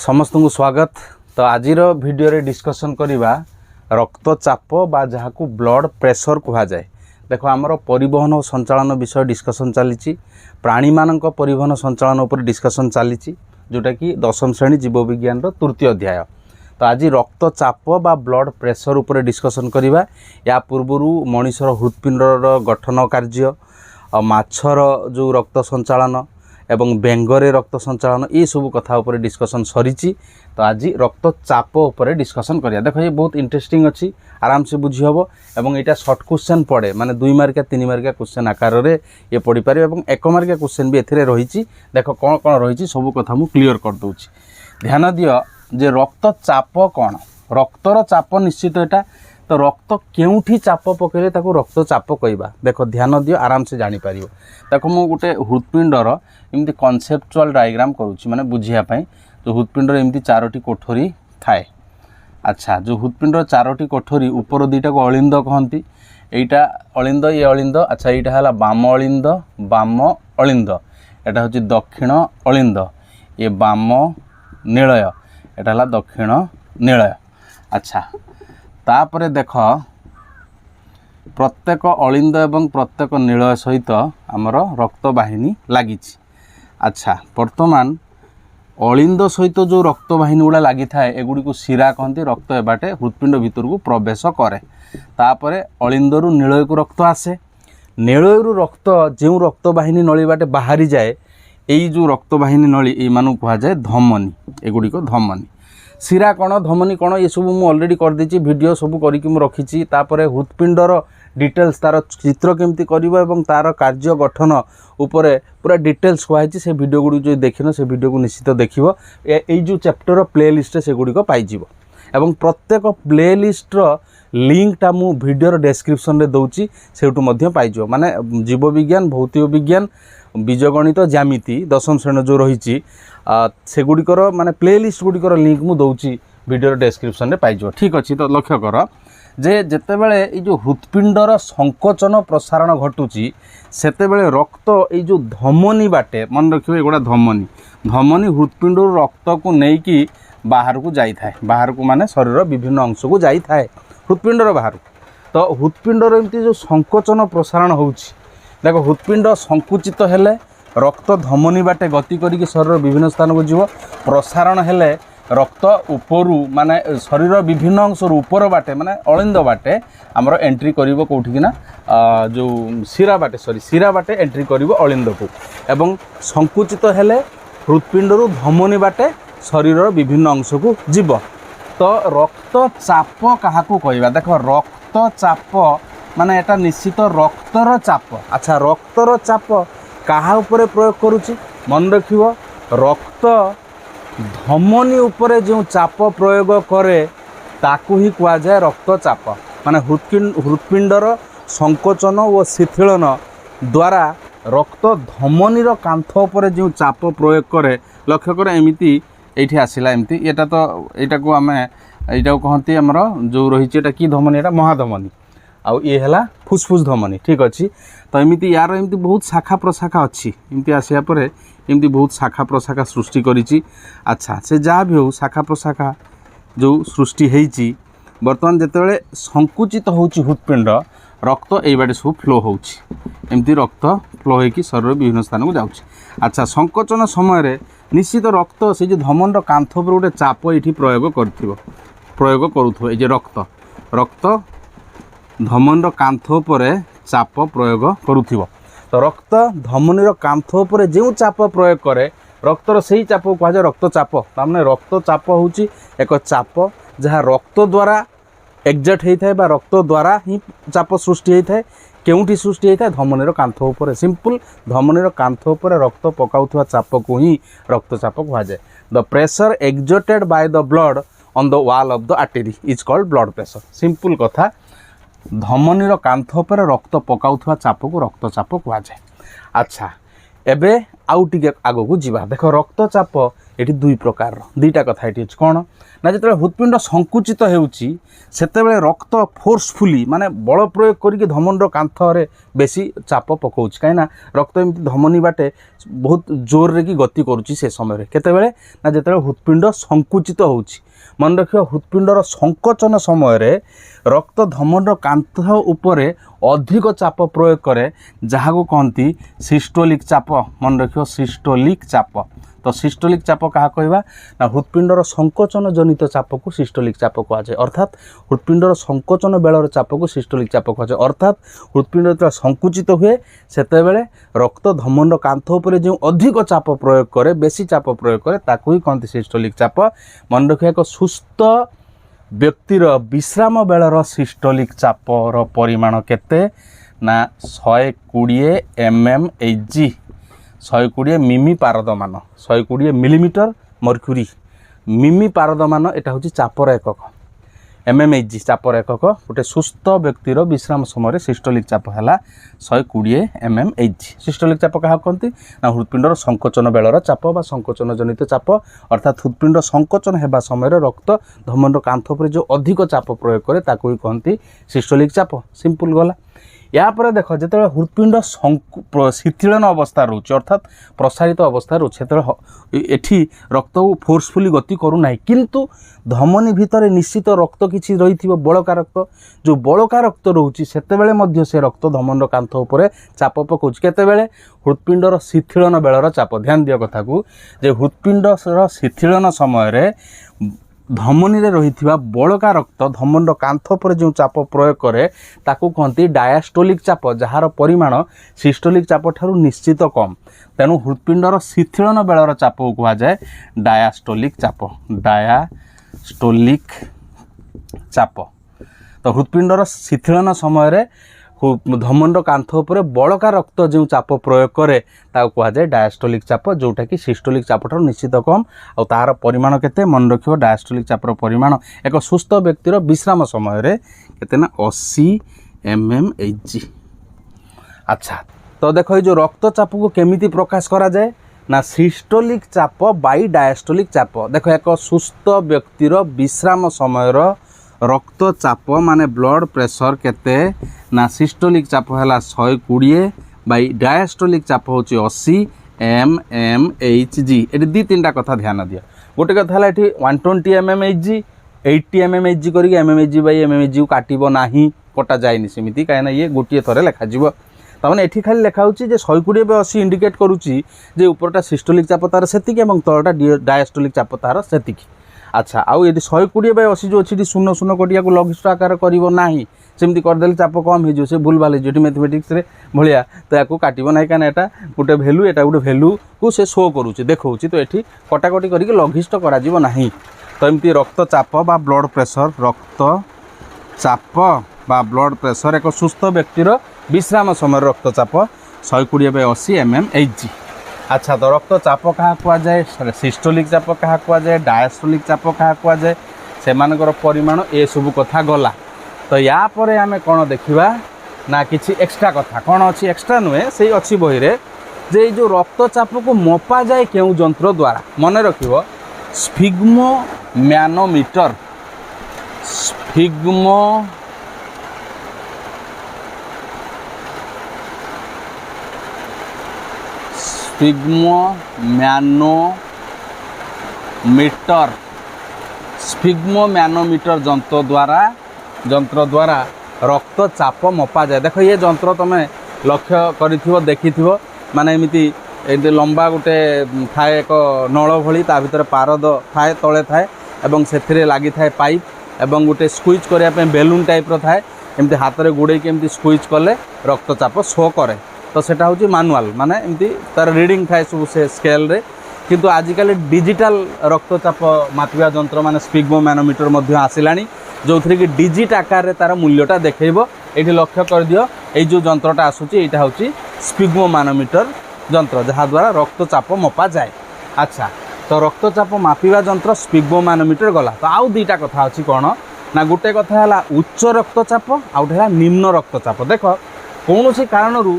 समस्त को स्वागत। तो आज वीडियो रे डिस्कशन करिबा रक्तचाप बा जहाँ को ब्लड प्रेशर कहा जाए। देखो आमर परिवहन और संचालन विषय डिस्कशन चली प्राणी मानक परिवहन संचालन उपर डिस्कशन चली जोटा कि दशम श्रेणी जीवविज्ञान तृतीय अध्याय। तो आज रक्तचाप बा ब्लड प्रेशर उपर डिस्कशन करिबा। या पूर्वर मनीषर हृत्पिंडर गठन कार्य माछर जो रक्त संचालन एवं बेंगरे रक्त संचालन ये सब कथा उपर डिस्कशन सरी। तो आज रक्तचाप उपर डिस्कशन करिया। देखो ये बहुत इंटरेस्टिंग अच्छी, आराम से बुझी हम एवं यहाँ सर्ट क्वेश्चन पड़े माने 2 मार्किया 3 मार्किया क्वेश्चन आकार रे ये पढ़ी पारे एवं 1 मार्किया क्वेश्चन भी एथिरे रही। देखो कौन कौन रही सब कथा मु क्लियर कर दूची। ध्यान दियो जे रक्तचाप कौन, रक्तर चाप निश्चित एटा। तो रक्त केउठी चाप पकेले ताको रक्तचाप कहबा। देखो ध्यान दियो आराम से जानि पारियो। देखो मु गोटे हृत्पिंडर एमती कॉन्सेप्चुअल डायग्राम करूची माने बुझिया पई। जो हृत्पिंडर एमती 4टी कोठरी थाए। अच्छा जो हृत्पिंडर 4टी कोठरी ऊपर दुईटा को अलिंद कहती। एटा अलिंद ये अलिंद। अच्छा यहाँ है बाम अलिंद बाम अलिंद, एटा हूँ दक्षिण अलिंद, ये बाम नीलय, एटा है दक्षिण नीलय। अच्छा तापरे देख प्रत्येक अलिंद एवं प्रत्येक नीलय सहित आमर रक्तवाहिनी लगी। अच्छा वर्तमान अलिंद सहित जो रक्तवाहिनी गुड़ा लगी थाए एगुड़ी को शिरा कहती। रक्त एबाटे हृत्पिंड भितर को प्रवेश करे। तापरे अलिंदरू नीलय को रक्त आसे। नीलयरू रक्त जो रक्तवाहिनी नली बाटे बाहरी जाए यही जो रक्तवाहिनी नली ये कह जाए धमनी। एगुड़िक धमनी। शिरा कण धमनी कण ये सब मुझे अलरेडी कर देछि, वीडियो सब करके रखी। तापरे हृत्पिंडर डिटेल्स तार चित्र केमती करिवो एवं तार कार्य गठन उपरे पूरा डिटेल्स कही। से वीडियो गुड़ी जो देखिन से वीडियो को निश्चित देखिवो। ए जो चैप्टर प्ले लिस्ट से गुड़िक पाइजिवो एवं प्रत्येक प्ले लिस्टर लिंकटा मु वीडियो डिस्क्रिप्शन रे दउची, सेठू मध्य पाइजिवो। माने जीवविज्ञान भौतिक विज्ञान बीजगणित ज्यामिति दशम श्रेणी जो रही से गुड़िकर माने प्ले लिस्ट गुड़िकर लिंक मु दउची वीडियो डिस्क्रिप्शन रे पाइजिवो। ठीक अच्छी। तो लक्ष्य कर जे जेतेबेले ये जो हृत्पिंडर संकोचन प्रसारण घटुची सेतेबेले रक्त ये जो धमनी बाटे मन रखिबे एगुड़ा धमनी। धमनी हृत्पिंड रक्त को नेकी बाहर को जाई थाए। बाहर को माने शरीर विभिन्न अंश को जाई थाए हृत्पिंडर बाहर। तो हृत्पिंडर एमती जो संकोचन प्रसारण होउची। देखो हृत्पिंड संकुचित हेले रक्त धमनी बाटे गति करिके शरीर विभिन्न स्थान को जीव। प्रसारण हेले रक्त उपरू माने शरीर विभिन्न अंश ऊपर बाटे माने अलिंद बाटे आमर एंट्री करिवो कोठी किना जो शिरा बाटे शिरा बाटे एंट्री करिवो अलिंद को। एवं संकुचित हेले हृत्पिंडरू धमनी बाटे शरीर विभिन्न अंश को जीव। तो रक्तचाप काहाकू कहबा। देखो रक्तचाप माने एटा निश्चित रक्तर चाप। अच्छा रक्तर चाप काहा उपरे प्रयोग करूची मन रखिवो। रक्त धमनी उपरे जो चाप प्रयोग करे ताकू ही कहा जाए रक्तचाप। माने हृत्पिंडर संकोचन और शिथिलन द्वारा रक्त धमनीर कांथ उपरे जो चाप प्रयोग करे। लक्ष्य कर एमती ये आसला एमती एटा। तो यहाँ को आम यहाँ कहती आमर जो रही कि धमनी एटा महाधमनी आउ ये है फुसफुस धमनी। ठीक अच्छे। तो एमती यार एमती बहुत शाखा प्रशाखा अच्छी। एमती आसिया परे एमती बहुत शाखा प्रशाखा सृष्टि करिछि। अच्छा से जहाँ भी हो शाखा प्रशाखा जो सृष्टि होइछि बर्तमान जेतेबेले संकुचित होउछि हृत्पिंड रक्त एई बाटे सब फ्लो होउछि। एमती रक्त फ्लो होइकि शरीर विभिन्न स्थान को जाउछि। अच्छा संकोचन समय रे निश्चित रक्त से जो धमनर कांथ पर गोटे चाप ये प्रयोग करुथो। ये रक्त धमनर कांथ पर चाप प्रयोग करुथिबो। तो रक्त धमनीर कांथ पर जो चाप प्रयोग करे रक्तर से चाप को कहुए रक्तचाप। तार रक्तचाप होउची एक चाप जहाँ रक्त द्वारा एक्जट होता है रक्त द्वारा ही चाप सृष्टि होता है। केउठी सृष्टि होता है धमनीर कांथ उपर। सिंपल धमनीर कांथ उपर रक्त पकाउथवा चाप को ही रक्तचाप कहा जाए। The pressure exerted by the blood on the wall of the artery is called blood pressure. Simple कथा धमनीर कांथ पर रक्त पकाउथवा चाप को रक्तचाप कहा जाए। अच्छा एबे आउ टिके आगो को जीवा। देखो रक्तचाप ये दुई प्रकार दुईटा कथा ये कौन ना जो हृत्पिंड संकुचित होते रक्त फोर्सफुली माने बल प्रयोग करके धमनीर कांथरे बेसी चाप पकाउछ कहीं रक्त एमती धमनी बाटे बहुत जोर रे की गति करुच्ची से समय केतेबेले ना जो हृत्पिंड संकुचित होउछि मन रख हृत्पिंडर संकोचन समय रक्त धमनीर कांथ उपरे अधिक चाप प्रयोग करे जहाँ को कहती सिस्टोलिक चाप मन रख सिस्टोलिक चाप तो सिस्टोलिक चाप क्या कहवा ना हृत्पिंडर संकोचन जनित चाप को सिस्टोलिक चाप कहुए अर्थात हृत्पिंडर संकोचन बेलर चाप को सिस्टोलिक चाप कहुए अर्थात हृत्पिंड जो संकुचित हुए से रक्त धमनीर कांथ उपर जो अधिक चाप प्रयोग करे बेसी चाप प्रयोग करे ताकू ही कहते सिस्टोलिक चाप मन रखिए एक सुस्थ व्यक्तिर विश्राम बेलर सिस्टोलिक चापर परिमाण केते ना 120 mmHg 120 मिमी पारदमान 120 मिलीमीटर मर्क्यूरी मिमी पारदमान यहाँ हूँ चापर एकक mmHg चापर एकक गोटे सुस्थ व्यक्तिर विश्राम समय सिस्टोलिक चाप है 120 mmHg सिस्टोलिक चाप क्या कहती ना हृत्पिंडर संकोचन बेलर चाप बा संकोचन जनित चाप अर्थात हृत्पिंड संकोचन होगा समय रक्त धमनीर कांथ पर जो अधिक चाप प्रयोग करे ताकू ही कहती सिस्टोलिक चाप सिंपल गला यापर देख जो हृत्पिंड शिथिलन अवस्था रोचे अर्थात प्रसारित अवस्था रोचे एठी रक्त फोर्सफुली गति करूना किंतु धमनी भितर निश्चित रक्त किसी रही बड़का रक्त जो बड़का रक्त रोचे से रक्त धमनीर कांथ उपर चाप पकाउछ केतेबेले हृत्पिंडर शिथिलन बेलर चाप ध्यान दिया कथा को जे हृत्पिंडर शिथिलन समय धमनी रे रही बड़का रक्त धमनीर कांथ पर जो चाप प्रयोग करे ताकू कहती डायास्टोलिक चाप जार परिमाण सिस्टोलिक चाप ठारू निश्चित कम तेणु हृत्पिंडर शिथिलन बेलर चाप को कहुए डायास्टोलिक चाप डायास्टोलिक चाप तो हृत्पिंडर शिथिलन समय धमनीर कांथ उपर बड़का रक्त जो चाप प्रयोग करे कहुए डायास्टोलिक चाप जोटा कि सिस्टोलिक चाप ठार निश्चित कम और तार परिमाण केते मन रखियो डायास्टोलिक चापर परिमाण एक सुस्थ व्यक्तिर विश्राम समय केते ना 80 mmHg। अच्छा तो देखो ये जो रक्तचाप को केमिति प्रकाश करा जाए ना सिस्टोलिक चाप बाई डायास्टोलिक चाप देखो एक सुस्थ व्यक्तिर विश्राम समय रक्तचाप माने ब्लड प्रेशर केते ना सिस्टोलिक चाप है 120 बाई डायास्टोलिक चाप हूँ 80 mmHg ये दी तीन कथा ध्यान दिया गोटे कथा है ये 120 mmHg 80 mmHg करके mmHg बाई mmHg को काटब ना कटा जाए सेमती कहीं ये गोटे थर लिखाଯିव तमें ये खाली लिखा हो 120 बाई 80 इंडिकेट करुच्ची जे उपरटा सिस्टोलिक चाप तार सेतिक एवं तलटा डायास्टोलिक चाप तार सेतिक। अच्छा आउ ये 120 बाई 80 जो अच्छी शून्य शून्य कोटिया को लघिष्ठ आकार करना सेमती करदे चाप कम हो से भूल भाल हो मैथमेटिक्स भाया तो या काटब ना कहीं यहाँ गोटे भैल्यू यहाँ गोटे भैल्यू को से शो करुच्चे देखा तो ये कटाकटी करके लघिष्ठ करा तो एमती रक्तचाप बा ब्लड प्रेशर रक्तचाप बा ब्लड प्रेशर एक सुस्थ व्यक्तिर विश्राम समय रक्तचाप 120 बाई 80 mmHg। अच्छा तो रक्तचाप क्या कहुए सिस्टोलिक चाप क्या कहुए डायास्टोलिक चाप क्या कहुए से परिमाण ये सब कथा गला तो या परे आमे कौन देखा ना किसी एक्स्ट्रा कथा कौन अच्छी एक्स्ट्रा नुहे से अच्छी बही रे जे जो रक्तचाप को मपा जाए क्यों जंत्र द्वारा मन रखियो स्फिग्मो मैनोमीटर स्फिग्मो मैनोमीटर जंत्र द्वारा रक्तचाप मपा जाए देखो ये जंत्र तुम्हें लक्ष्य कर देखि माने एमती लंबा गोटे थाए एक नल भली ता भीतर पारद थाए तले थाए एवं से लगी थाए पाइप एवं गोटे स्क्विज करने बेलून टाइप थाए एमती हाथ में गुड़े एमती स्क्विज कले रक्तचाप शो करे तो सेटा हूँ मानुआल माने एमती तार रीडिंग थाए सब से स्केल रे किंतु आजिकल डिजिटल रक्तचाप मापिया जंत्र माने स्फिग्मो मैनोमीटर आसिला जो थी कि डिजिट आकार रे तार मूल्यटा देखो ये लक्ष्य कर दियो ये जो जंत्रटा आसूची यहाँ हूँ स्फिग्मो मैनोमीटर जंत्र जहाँ द्वारा रक्तचाप मपा जाए। अच्छा तो रक्तचाप मापिया जंत्र स्फिग्मो मैनोमीटर गला तो आउ दुईटा कथा अच्छी कौन ना गोटे कथा है उच्च रक्तचाप आउ गोटे निम्न रक्तचाप देख कौन सी कारण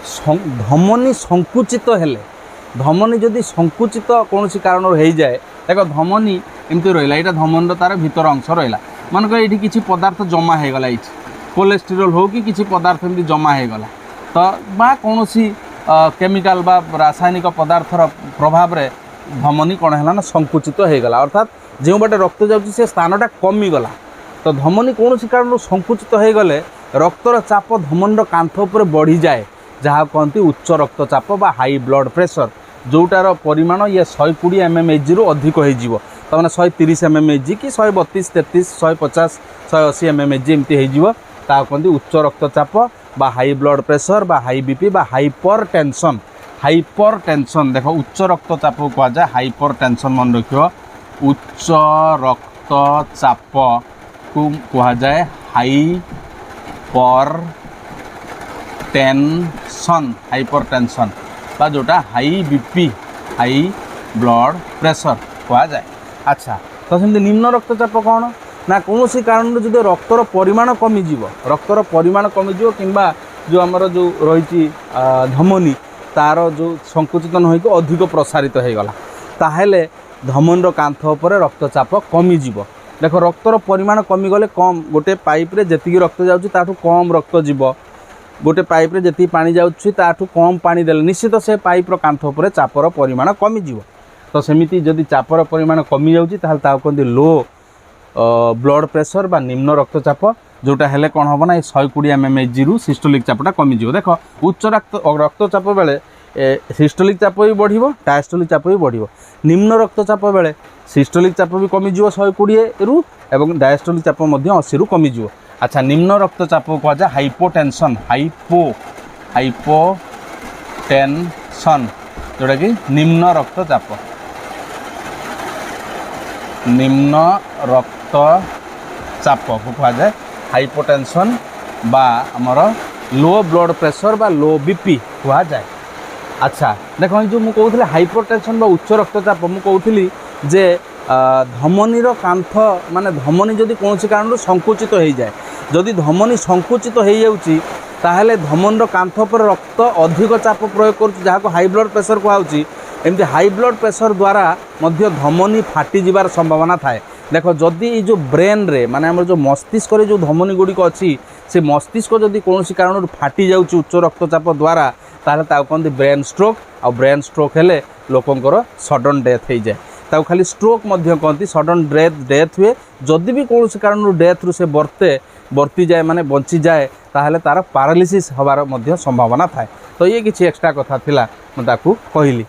धमनी संकुचित हेले धमनी जदि संकुचित कौन कारण हो जाए देख धमनी एमती रहा यहाँ धमनी तार भीतर अंश रहा मन कर ये किसी पदार्थ जमा हो गला ये कोलेस्टेरोल हो कि किसी पदार्थ एमती जमा हो गला तो बा कौन केमिकल बा रासायनिक पदार्थर प्रभाव रे धमनी कौन है ना संकुचित हो गला अर्थात जो बाटे रक्त जाऊँगी से स्थानटा कमिगला तो धमनी कौन कारण संकुचित हो गले रक्तर चाप धमनीर कांथ उपर बढ़ी जाए जहाँ कहती उच्च रक्तचाप बा हाई ब्लड प्रेशर जोटार परिमाण ये 120 mmHg रु अधिक हो तमाने 130 mmHg कि 132 33 150 180 mmHg एमती हो कहती उच्च रक्तचाप बा हाई ब्लड प्रेशर बा हाई बीपी बा हाइपर टेंशन देख उच्च रक्तचाप को कह जाए हाइपर टेंशन मन रख उच्च रक्तचाप को कह जाए हाइपर टेंशन बा जोटा high BP high blood pressure कह जाए। अच्छा तो सेमती निम्न रक्तचाप कौन ना कौन सी कारण जो रक्तर परिमाण कमिज रक्तर परिमाण कमिज कि जो आमर जो रही धमनी तार जो संकुचित न होकर अधिक प्रसारित हो गला ताहेले धमनीर कांथ उपर रक्तचाप कमिज देख रक्तर परिमाण कमिगले कम गोटे पाइप रे जेतिकी रक्त जाउछि ताठू कम रक्त जीव गोटे पाइप रे जेतिकी पानी जाउछि ताठू कम पानी देले निश्चित से पाइपर कांथ उपर चापर परिमाण कमिज तो सेमिति जदि चापर परिमाण कमि जाउछि ताहले ताको कहते लो ब्लड प्रेशर बा निम्न रक्तचाप जोटा हेले कौन हम ना 120 mmHg रु सिस्टोलिक चापटा कमिज देख उच्च रक्तचाप बेले सिस्टोलिक चाप भी बढ़िबो डायस्टोलिक चाप भी बढ़िबो निम्न रक्तचाप बेले सिस्टोलिक चाप भी कमिज 120 रु एवं डायस्टोलिक चाप 80 रु कमिज। अच्छा निम्न रक्तचाप को कह जाए हाइपोटेंशन जोटा कि निम्न रक्तचाप को कह जाए हाइपोटेंशन बा आमर लो ब्लड प्रेशर बा लो बीपी कह जाए। अच्छा देख जो मुझे कहूँ हाइपरटेंशन बा उच्च रक्तचाप मुझे कहूली जे धमनीर कांथ माने धमनी जदि कौन कारण संकुचित हो जाए जदि धमनी संकुचित हो जाउची ताहले धमनीर कांथ पर रक्त अधिक चाप प्रयोग कर जहाँ हाई ब्लड प्रेशर कहूँ एमती हाई ब्लड प्रेशर द्वारा मध्य धमनी फाटी जीवार संभावना थाए। देख जदि जो ब्रेन रे माने हमर जो मस्तिष्क रे जो धमनी गुड़िक अच्छी से मस्तिष्क जदि कौन कारण फाटी जाउची उच्च रक्तचाप द्वारा ताहले ताको कहते ब्रेन स्ट्रोक आ ब्रेन स्ट्रोक हेले लोकंकर सडन डेथ हो जाए ताको खाली स्ट्रोक मध्य कहती सडन डेथ हुए जदि भी कौन कारण डेथ रु से बर्ती जाए माने बंची जाए ताहले तार पैरालिसिस होबार मध्य संभावना थाए। तो ये किसी एक्स्ट्रा कथा थिला मैं ताकू कहली।